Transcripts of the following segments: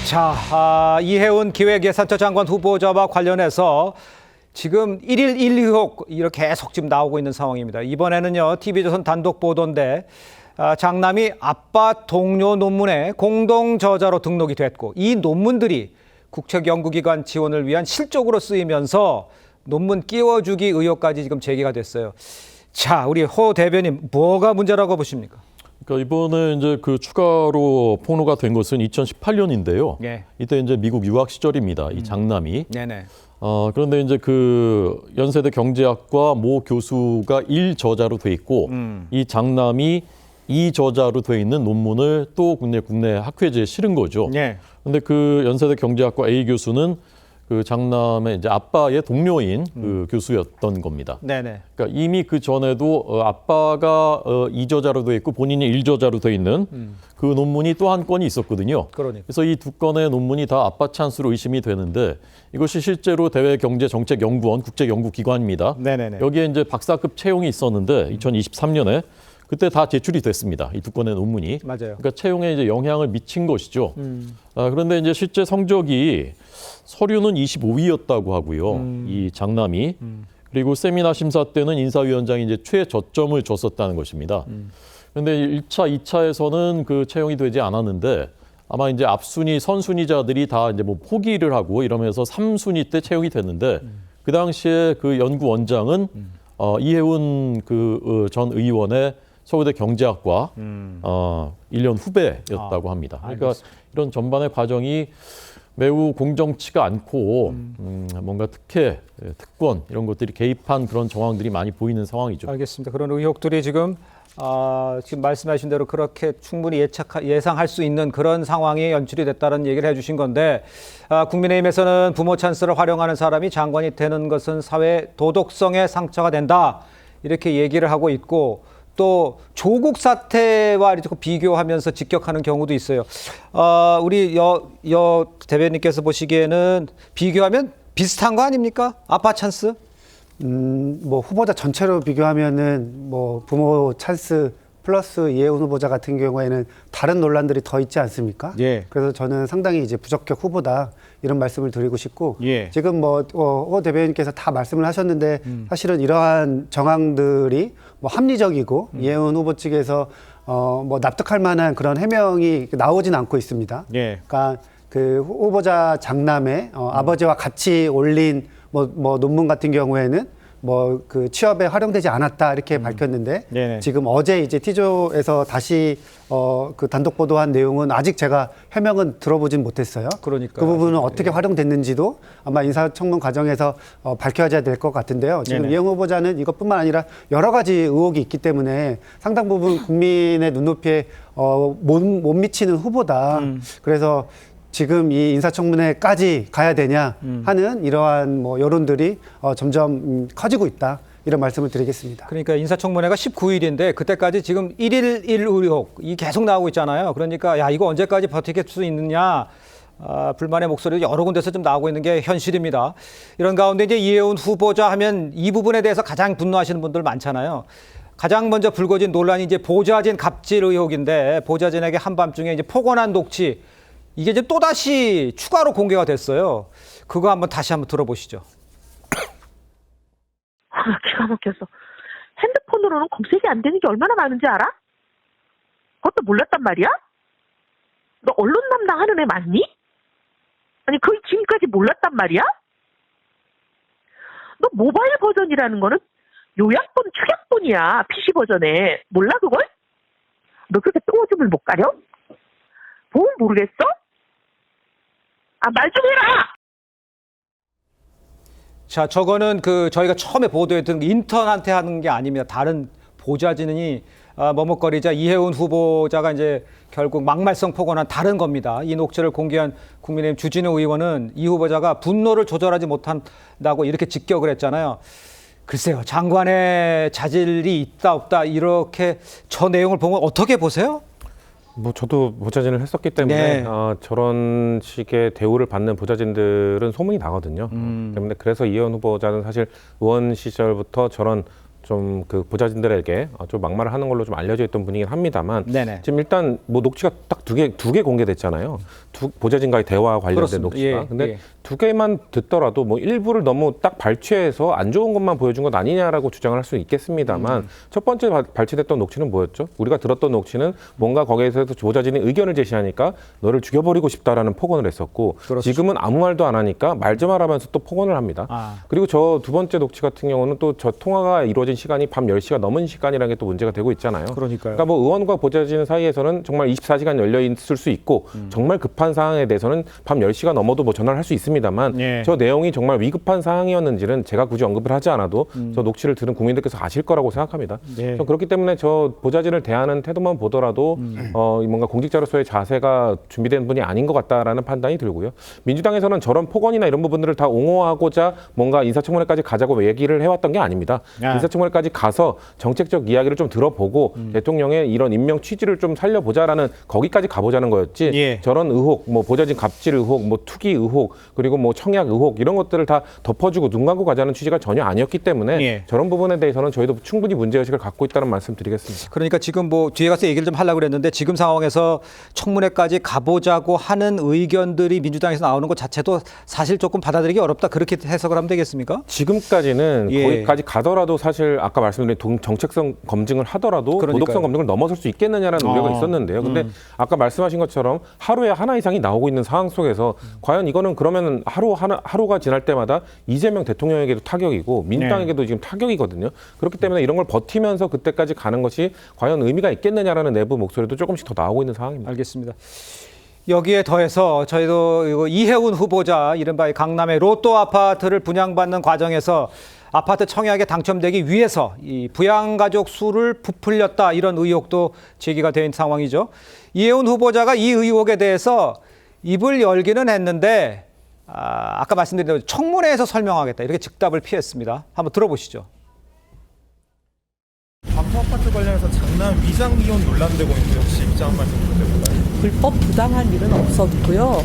자, 이해운 기획예산처 장관 후보자와 관련해서 지금 1일 1 의혹 이렇게 계속 지금 나오고 있는 상황입니다. 이번에는요, TV조선 단독 보도인데 장남이 아빠 동료 논문에 공동 저자로 등록이 됐고 이 논문들이 국책연구기관 지원을 위한 실적으로 쓰이면서 논문 끼워주기 의혹까지 지금 제기가 됐어요. 자, 우리 호 대변인 뭐가 문제라고 보십니까? 그러니까 이번에 이제 그 추가로 폭로가 된 것은 2018년인데요. 예. 이때 이제 미국 유학 시절입니다. 이 장남이. 네네. 그런데 이제 그 연세대 경제학과 모 교수가 1저자로 돼 있고 이 장남이 2저자로 돼 있는 논문을 또 국내 학회지에 실은 거죠. 예. 그런데 그 연세대 경제학과 A 교수는 그 장남의 이제 아빠의 동료인 그 교수였던 겁니다. 네네. 그러니까 이미 그 전에도 아빠가 2저자로 돼 있고 본인이 1저자로 돼 있는 그 논문이 또 한 건이 있었거든요. 그러니까. 그래서 이 두 건의 논문이 다 아빠 찬스로 의심이 되는데 이것이 실제로 대외경제정책연구원 국제연구기관입니다. 네네네. 여기에 이제 박사급 채용이 있었는데 2023년에 그때 다 제출이 됐습니다. 이 두 건의 논문이. 맞아요. 그러니까 채용에 이제 영향을 미친 것이죠. 그런데 이제 실제 성적이 서류는 25위였다고 하고요. 이 장남이. 그리고 세미나 심사 때는 인사위원장이 이제 최저점을 줬었다는 것입니다. 그런데 1차, 2차에서는 그 채용이 되지 않았는데 아마 이제 앞순위, 선순위자들이 다 이제 뭐 포기를 하고 이러면서 3순위 때 채용이 됐는데 그 당시에 그 연구원장은 이해운 그 전 의원의 서울대 경제학과 1년 후배였다고 합니다. 그러니까 이런 전반의 과정이 매우 공정치가 않고 뭔가 특혜, 특권 이런 것들이 개입한 그런 정황들이 많이 보이는 상황이죠. 알겠습니다. 그런 의혹들이 지금 말씀하신 대로 그렇게 충분히 예상할 수 있는 그런 상황이 연출이 됐다는 얘기를 해주신 건데 국민의힘에서는 부모 찬스를 활용하는 사람이 장관이 되는 것은 사회 도덕성에 상처가 된다 이렇게 얘기를 하고 있고 또 조국 사태와 이렇게 비교하면서 직격하는 경우도 있어요. 우리 여 대변인께서 보시기에는 비교하면 비슷한 거 아닙니까? 아빠 찬스? 뭐 후보자 전체로 비교하면은 뭐 부모 찬스 플러스 이해운 후보자 같은 경우에는 다른 논란들이 더 있지 않습니까? 예. 그래서 저는 상당히 이제 부적격 후보다 이런 말씀을 드리고 싶고 예. 지금 호 대변인께서 다 말씀을 하셨는데 사실은 이러한 정황들이 뭐 합리적이고 이해운 후보 측에서 뭐 납득할 만한 그런 해명이 나오진 않고 있습니다. 예. 그러니까 그 후보자 장남의 아버지와 같이 올린 뭐 논문 같은 경우에는 뭐 그 취업에 활용되지 않았다 이렇게 밝혔는데 네네. 지금 어제 이제 T조에서 다시 그 단독 보도한 내용은 아직 제가 해명은 들어보진 못했어요. 그러니까 그 부분은 어떻게 활용됐는지도 아마 인사청문 과정에서 밝혀져야 될 것 같은데요. 지금 네네. 이해운 후보자는 이것뿐만 아니라 여러 가지 의혹이 있기 때문에 상당 부분 국민의 눈높이에 못 미치는 후보다. 그래서 지금 이 인사청문회까지 가야 되냐 하는 이러한 뭐 여론들이 점점 커지고 있다. 이런 말씀을 드리겠습니다. 그러니까 인사청문회가 19일인데 그때까지 지금 1일 1 의혹 이 계속 나오고 있잖아요. 그러니까 야 이거 언제까지 버티게 수 있느냐 불만의 목소리 여러 군데서 좀 나오고 있는 게 현실입니다. 이런 가운데 이제 이해운 후보자 하면 이 부분에 대해서 가장 분노하시는 분들 많잖아요. 가장 먼저 불거진 논란이 이제 보좌진 갑질 의혹인데 보좌진에게 한밤중에 이제 폭언한 녹취 이게 이제 또다시 추가로 공개가 됐어요. 그거 다시 한번 들어보시죠. 기가 막혔어. 핸드폰으로는 검색이 안 되는 게 얼마나 많은지 알아? 그것도 몰랐단 말이야? 너 언론 담당하는 애 맞니? 아니 거의 지금까지 몰랐단 말이야? 너 모바일 버전이라는 거는 요약본, 축약본이야. PC 버전에. 몰라 그걸? 너 그렇게 똥오줌을 못 가려? 뭐 모르겠어? 말 좀 해라! 자, 저거는 저희가 처음에 보도했던 인턴한테 하는 게 아닙니다. 다른 보좌진이 머뭇거리자 이해운 후보자가 이제 결국 막말성 폭언한 다른 겁니다. 이 녹취를 공개한 국민의힘 주진우 의원은 이 후보자가 분노를 조절하지 못한다고 이렇게 직격을 했잖아요. 글쎄요, 장관의 자질이 있다 없다 이렇게 저 내용을 보면 어떻게 보세요? 뭐 저도 보좌진을 했었기 때문에 네. 저런 식의 대우를 받는 보좌진들은 소문이 나거든요. 때문에 그래서 이해운 후보자는 사실 의원 시절부터 저런 좀 그 보좌진들에게 좀 막말을 하는 걸로 좀 알려져 있던 분이긴 합니다만 네네. 지금 일단 뭐 녹취가 딱 두 개 공개됐잖아요. 보좌진과의 대화 관련된 그렇습니다. 녹취가. 예, 근데 예. 두 개만 듣더라도 뭐 일부를 너무 딱 발췌해서 안 좋은 것만 보여준 것 아니냐라고 주장을 할 수 있겠습니다만 첫 번째 발췌됐던 녹취는 뭐였죠? 우리가 들었던 녹취는 뭔가 거기에서 보좌진이 의견을 제시하니까 너를 죽여버리고 싶다라는 폭언을 했었고 그렇죠. 지금은 아무 말도 안 하니까 말 좀 하라면서 또 폭언을 합니다. 아. 그리고 저 두 번째 녹취 같은 경우는 또 저 통화가 이루어진 시간이 밤 10시가 넘은 시간이라는 게 또 문제가 되고 있잖아요. 그러니까요. 그러니까 뭐 의원과 보좌진 사이에서는 정말 24시간 열려 있을 수 있고 정말 급한 상황에 대해서는 밤 10시가 넘어도 뭐 전화를 할 수 있습니다만 예. 저 내용이 정말 위급한 상황이었는지는 제가 굳이 언급을 하지 않아도 저 녹취를 들은 국민들께서 아실 거라고 생각합니다. 예. 그렇기 때문에 저 보좌진을 대하는 태도만 보더라도 뭔가 공직자로서의 자세가 준비된 분이 아닌 것 같다라는 판단이 들고요. 민주당에서는 저런 폭언이나 이런 부분들을 다 옹호하고자 뭔가 인사청문회까지 가자고 얘기를 해왔던 게 아닙니다. 아. 인사청문회까지 가서 정책적 이야기를 좀 들어보고 대통령의 이런 임명 취지를 좀 살려보자라는 거기까지 가보자는 거였지. 예. 저런 의혹, 뭐 보좌진 갑질 의혹, 뭐 투기 의혹, 그리고 뭐 청약 의혹 이런 것들을 다 덮어주고 눈 감고 가자는 취지가 전혀 아니었기 때문에 예. 저런 부분에 대해서는 저희도 충분히 문제의식을 갖고 있다는 말씀드리겠습니다. 그러니까 지금 뭐 뒤에 가서 얘기를 좀 하려고 그랬는데 지금 상황에서 청문회까지 가보자고 하는 의견들이 민주당에서 나오는 것 자체도 사실 조금 받아들이기 어렵다. 그렇게 해석을 하면 되겠습니까? 지금까지는 예. 거기까지 가더라도 사실 아까 말씀드린 정책성 검증을 하더라도 그러니까요. 도덕성 검증을 넘어설 수 있겠느냐라는 우려가 있었는데요. 근데 아까 말씀하신 것처럼 하루에 하나 이상이 나오고 있는 상황 속에서 과연 이거는 그러면 하루가 지날 때마다 이재명 대통령에게도 타격이고 민주당에게도 지금 타격이거든요. 그렇기 때문에 이런 걸 버티면서 그때까지 가는 것이 과연 의미가 있겠느냐라는 내부 목소리도 조금씩 더 나오고 있는 상황입니다. 알겠습니다. 여기에 더해서 저희도 이거 이해운 후보자 이른바 강남의 로또 아파트를 분양받는 과정에서 아파트 청약에 당첨되기 위해서 이 부양가족 수를 부풀렸다 이런 의혹도 제기가 된 상황이죠. 이해운 후보자가 이 의혹에 대해서 입을 열기는 했는데 아까 말씀드린 대로 청문회에서 설명하겠다 이렇게 즉답을 피했습니다. 한번 들어보시죠. 광포 아파트 관련해서 장남 위장 이혼 논란되고 있는데 혹시 입장 한 말씀 부탁드릴까요? 불법 부당한 일은 없었고요.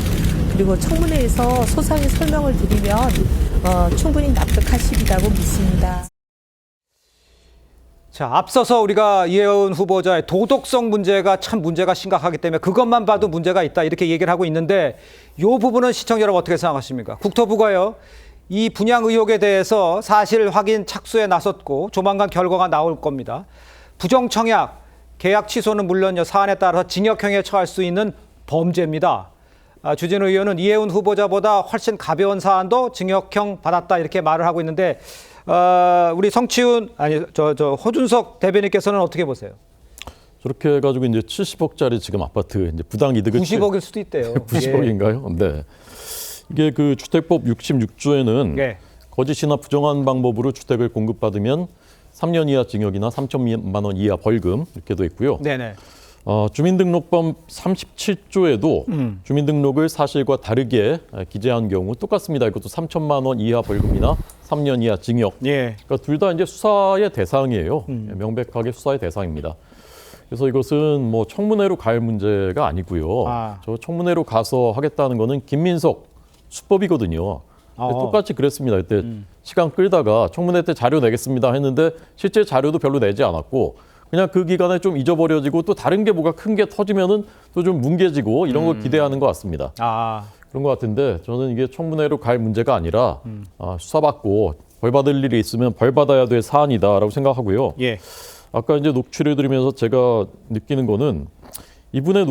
그리고 청문회에서 소상히 설명을 드리면 충분히 납득하시리라고 믿습니다. 자, 앞서서 우리가 이해운 후보자의 도덕성 문제가 참 문제가 심각하기 때문에 그것만 봐도 문제가 있다 이렇게 얘기를 하고 있는데 이 부분은 시청자 여러분 어떻게 생각하십니까? 국토부가요. 이 분양 의혹에 대해서 사실 확인 착수에 나섰고 조만간 결과가 나올 겁니다. 부정청약, 계약 취소는 물론요 사안에 따라서 징역형에 처할 수 있는 범죄입니다. 주진우 의원은 이해운 후보자보다 훨씬 가벼운 사안도 징역형 받았다 이렇게 말을 하고 있는데 우리 호준석 대변인께서는 어떻게 보세요? 저렇게 해가지고 이제 70억짜리 지금 아파트 이제 부당 이득을 90억일 수도 있대요. 90억인가요? 네. 이게 그 주택법 66조에는 예. 거짓이나 부정한 방법으로 주택을 공급받으면 3년 이하 징역이나 3천만 원 이하 벌금 이렇게 돼 있고요. 네네. 주민등록법 37조에도 주민등록을 사실과 다르게 기재한 경우 똑같습니다. 이것도 3천만 원 이하 벌금이나 3년 이하 징역. 예. 그러니까 둘 다 이제 수사의 대상이에요. 명백하게 수사의 대상입니다. 그래서 이것은 뭐 청문회로 갈 문제가 아니고요. 저 청문회로 가서 하겠다는 거는 김민석 수법이거든요. 똑같이 그랬습니다. 그때 시간 끌다가 청문회 때 자료 내겠습니다 했는데 실제 자료도 별로 내지 않았고 그냥 그 기간에 좀 잊어버려지고 또 다른 게 뭐가 큰 게 터지면은 또 좀 뭉개지고 이런 걸 기대하는 것 같습니다. 그런 것 같은데 저는 이게 청문회로 갈 문제가 아니라 수사받고 벌 받을 일이 있으면 벌 받아야 될 사안이다라고 생각하고요. 예. 아까 이제 녹취를 들으면서 제가 느끼는 거는 이분의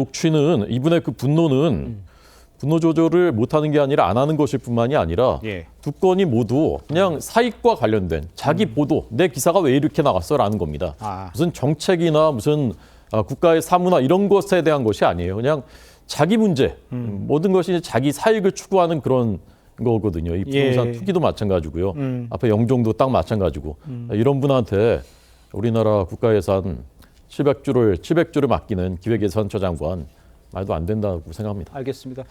그 분노는 분노 조절을 못하는 게 아니라 안 하는 것일 뿐만이 아니라 예. 두 건이 모두 그냥 사익과 관련된 자기 보도, 내 기사가 왜 이렇게 나갔어라는 겁니다. 무슨 정책이나 무슨 국가의 사무나 이런 것에 대한 것이 아니에요. 그냥 자기 문제, 모든 것이 자기 사익을 추구하는 그런 거거든요. 이 부동산 투기도 마찬가지고요. 앞에 영종도 딱 마찬가지고 이런 분한테 우리나라 국가 예산 700조를 맡기는 기획예산처 장관 말도 안 된다고 생각합니다. 알겠습니다.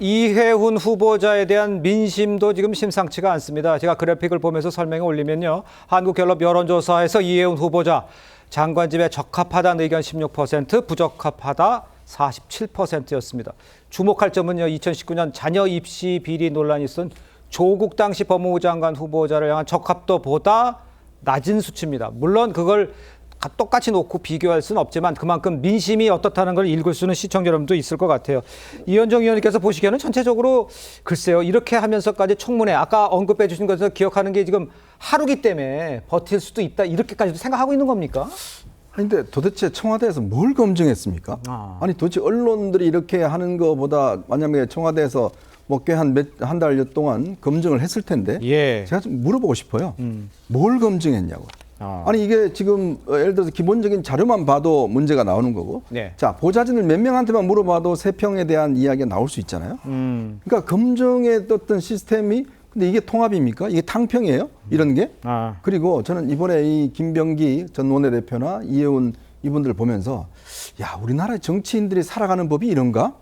이해훈 후보자에 대한 민심도 지금 심상치가 않습니다. 제가 그래픽을 보면서 설명을 올리면요. 한국갤럽 여론조사에서 이해훈 후보자 장관집에 적합하다는 의견 16%, 부적합하다 47%였습니다. 주목할 점은요. 2019년 자녀 입시 비리 논란이 있은 조국 당시 법무부 장관 후보자를 향한 적합도보다 낮은 수치입니다. 물론 그걸 똑같이 놓고 비교할 수는 없지만 그만큼 민심이 어떻다는 걸 읽을 수는 시청자 여러분도 있을 것 같아요. 이현정 의원님께서 보시기에는 전체적으로 글쎄요. 이렇게 하면서까지 청문회 아까 언급해 주신 것에서 기억하는 게 지금 하루기 때문에 버틸 수도 있다 이렇게까지도 생각하고 있는 겁니까? 아니, 근데 도대체 청와대에서 뭘 검증했습니까? 아니 도대체 언론들이 이렇게 하는 것보다 만약에 청와대에서 뭐 꽤 한 달여 동안 검증을 했을 텐데 예. 제가 좀 물어보고 싶어요. 뭘 검증했냐고. 아니 이게 지금 예를 들어서 기본적인 자료만 봐도 문제가 나오는 거고 네. 자 보좌진을 몇 명한테만 물어봐도 세평에 대한 이야기가 나올 수 있잖아요. 그러니까 검증의 어떤 시스템이 근데 이게 통합입니까? 이게 탕평이에요? 이런 게? 그리고 저는 이번에 이 김병기 전 원내대표나 이해운 이분들 보면서 야 우리나라의 정치인들이 살아가는 법이 이런가?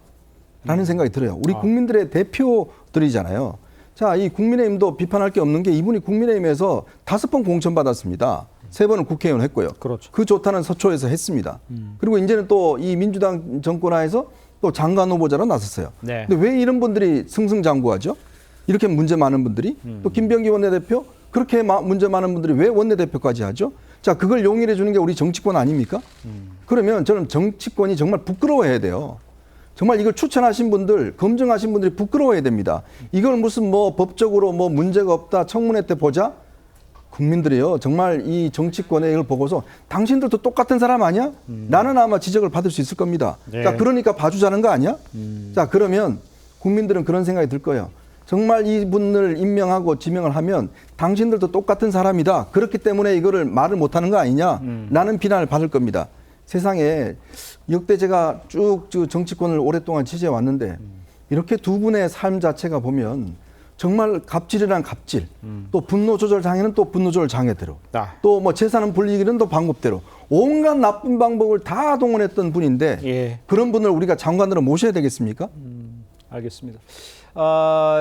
라는 생각이 들어요. 우리 국민들의 대표들이잖아요. 자, 이 국민의힘도 비판할 게 없는 게 이분이 국민의힘에서 5번 공천받았습니다. 3번은 국회의원 했고요. 그렇죠. 그 좋다는 서초에서 했습니다. 그리고 이제는 또 이 민주당 정권 하에서 또 장관 후보자로 나섰어요. 네. 근데 왜 이런 분들이 승승장구하죠? 이렇게 문제 많은 분들이 또 김병기 원내대표 그렇게 문제 많은 분들이 왜 원내대표까지 하죠? 자, 그걸 용인해 주는 게 우리 정치권 아닙니까? 그러면 저는 정치권이 정말 부끄러워해야 돼요. 정말 이걸 추천하신 분들, 검증하신 분들이 부끄러워해야 됩니다. 이걸 무슨 뭐 법적으로 뭐 문제가 없다, 청문회 때 보자? 국민들이요, 정말 이 정치권에 이걸 보고서 당신들도 똑같은 사람 아니야? 나는 아마 지적을 받을 수 있을 겁니다. 네. 자, 그러니까 봐주자는 거 아니야? 자, 그러면 국민들은 그런 생각이 들 거예요. 정말 이분을 임명하고 지명을 하면 당신들도 똑같은 사람이다. 그렇기 때문에 이거를 말을 못하는 거 아니냐? 라는 비난을 받을 겁니다. 세상에 역대 제가 쭉 정치권을 오랫동안 지지해 왔는데 이렇게 두 분의 삶 자체가 보면 정말 갑질이란 갑질, 또 분노 조절 장애는 또 분노 조절 장애대로, 또 뭐 재산은 불리기는 또 방법대로 온갖 나쁜 방법을 다 동원했던 분인데 예. 그런 분을 우리가 장관으로 모셔야 되겠습니까? 알겠습니다.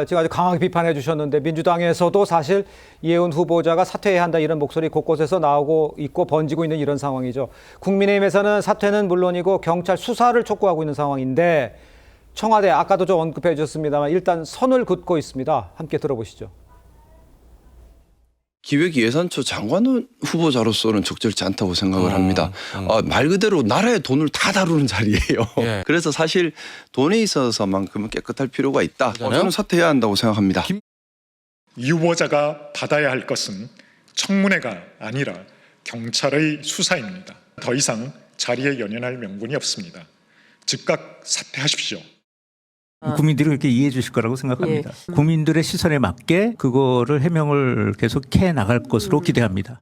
지금 아주 강하게 비판해 주셨는데 민주당에서도 사실 이해운 후보자가 사퇴해야 한다 이런 목소리 곳곳에서 나오고 있고 번지고 있는 이런 상황이죠. 국민의힘에서는 사퇴는 물론이고 경찰 수사를 촉구하고 있는 상황인데 청와대 아까도 좀 언급해 주셨습니다만 일단 선을 긋고 있습니다. 함께 들어보시죠. 기획예산처 장관 후보자로서는 적절치 않다고 생각을 합니다. 말 그대로 나라의 돈을 다 다루는 자리예요. 예. 그래서 사실 돈에 있어서만큼은 깨끗할 필요가 있다. 저는 사퇴해야 한다고 생각합니다. 이 후보자가 받아야 할 것은 청문회가 아니라 경찰의 수사입니다. 더 이상 자리에 연연할 명분이 없습니다. 즉각 사퇴하십시오. 국민들이 그렇게 이해해 주실 거라고 생각합니다. 국민들의 시선에 맞게 그거를 해명을 계속 해 나갈 것으로 기대합니다.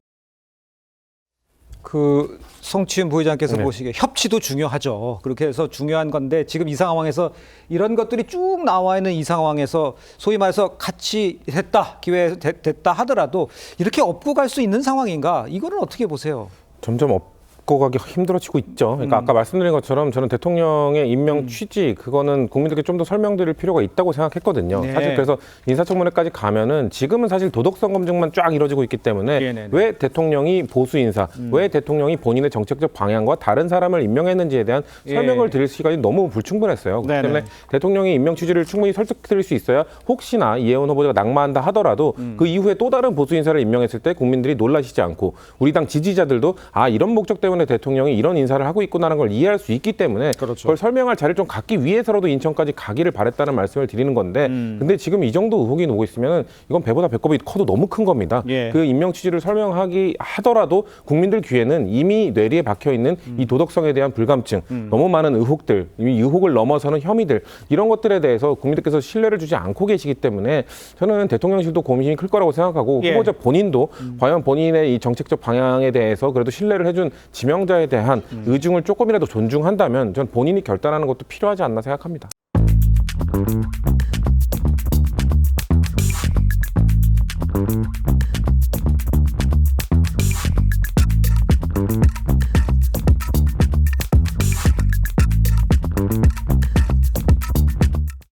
그 성취윤 부회장께서 네. 보시기에 협치도 중요하죠. 그렇게 해서 중요한 건데 지금 이 상황에서 이런 것들이 쭉 나와 있는 이 상황에서 소위 말해서 같이 됐다, 기회 됐다 하더라도 이렇게 업고 갈 수 있는 상황인가? 이거는 어떻게 보세요? 점점 업고 가기 힘들어지고 있죠. 그러니까 아까 말씀드린 것처럼 저는 대통령의 임명 취지 그거는 국민들께 좀 더 설명드릴 필요가 있다고 생각했거든요. 네. 사실 그래서 인사청문회까지 가면은 지금은 사실 도덕성 검증만 쫙 이루어지고 있기 때문에 네네네. 왜 대통령이 보수 인사, 왜 대통령이 본인의 정책적 방향과 다른 사람을 임명했는지에 대한 설명을 드릴 시간이 너무 불충분했어요. 그렇기 네네. 때문에 대통령이 임명 취지를 충분히 설득드릴 수 있어야 혹시나 이해운 후보자가 낙마한다 하더라도 그 이후에 또 다른 보수 인사를 임명했을 때 국민들이 놀라시지 않고 우리 당 지지자들도 아 이런 목적 때문에 대통령이 이런 인사를 하고 있구나라는 걸 이해할 수 있기 때문에 그렇죠. 그걸 설명할 자리를 좀 갖기 위해서라도 인천까지 가기를 바랬다는 말씀을 드리는 건데 근데 지금 이 정도 의혹이 오고 있으면 이건 배보다 배꼽이 커도 너무 큰 겁니다. 예. 그 임명 취지를 설명하기 하더라도 국민들 귀에는 이미 뇌리에 박혀 있는 이 도덕성에 대한 불감증, 너무 많은 의혹들, 이 의혹을 넘어서는 혐의들 이런 것들에 대해서 국민들께서 신뢰를 주지 않고 계시기 때문에 저는 대통령실도 고민이 클 거라고 생각하고 예. 후보자 본인도 과연 본인의 이 정책적 방향에 대해서 그래도 신뢰를 해준 지명자에 대한 의중을 조금이라도 존중한다면 전 본인이 결단하는 것도 필요하지 않나 생각합니다.